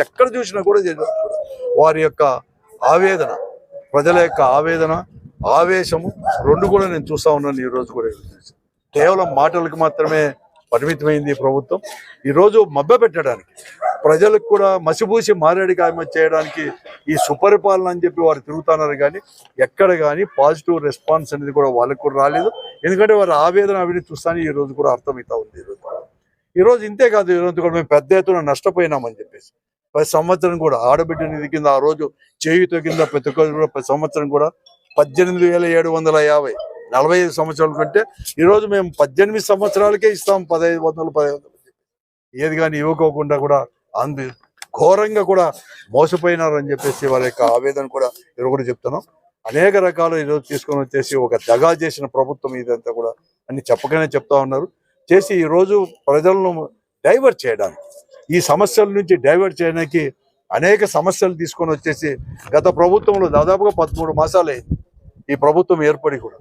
ఎక్కడ చూసినా కూడా వారి యొక్క ఆవేదన, ప్రజల యొక్క ఆవేదన, ఆవేశము రెండు కూడా నేను చూస్తా ఉన్నాను. ఈరోజు కూడా కేవలం మాటలకు మాత్రమే పరిమితమైంది ప్రభుత్వం. ఈరోజు మభ్య పెట్టడానికి, ప్రజలకు కూడా మసిబూసి మారేడుకాయ చేయడానికి ఈ సుపరిపాలన అని చెప్పి వారు తిరుగుతున్నారు. కానీ ఎక్కడ కానీ పాజిటివ్ రెస్పాన్స్ అనేది కూడా వాళ్ళకు కూడా రాలేదు. ఎందుకంటే వారి ఆవేదన అవిని చూస్తాను ఈరోజు కూడా అర్థమవుతా ఉంది. ఈరోజు ఇంతే కాదు, ఈరోజు కూడా మేము పెద్ద ఎత్తున నష్టపోయినామని చెప్పేసి ప్రతి సంవత్సరం కూడా ఆడబిడ్డ నిధి కింద ఆ రోజు చేయుత కింద ప్రతి ఒక్కరు ప్రతి సంవత్సరం కూడా 18,750 45 సంవత్సరాల కంటే ఈరోజు మేము 18 సంవత్సరాలకే ఇస్తాం 1,500 ఏది కానీ ఇవ్వకోకుండా కూడా ఘోరంగా కూడా మోసపోయినారని చెప్పేసి వారి యొక్క ఆవేదన కూడా ఈరోజు చెప్తున్నాం. అనేక రకాలు ఈరోజు తీసుకొని వచ్చేసి ఒక దగా చేసిన ప్రభుత్వం ఇదంతా కూడా అన్ని చెప్పకనే చెప్తా ఉన్నారు. చేసి ఈరోజు ప్రజలను డైవర్ట్ చేయడానికి, ఈ సమస్యల నుంచి డైవర్ట్ చేయడానికి అనేక సమస్యలు తీసుకొని వచ్చేసి గత ప్రభుత్వంలో దాదాపుగా 13 మాసాలే ఈ ప్రభుత్వం ఏర్పడి కూడా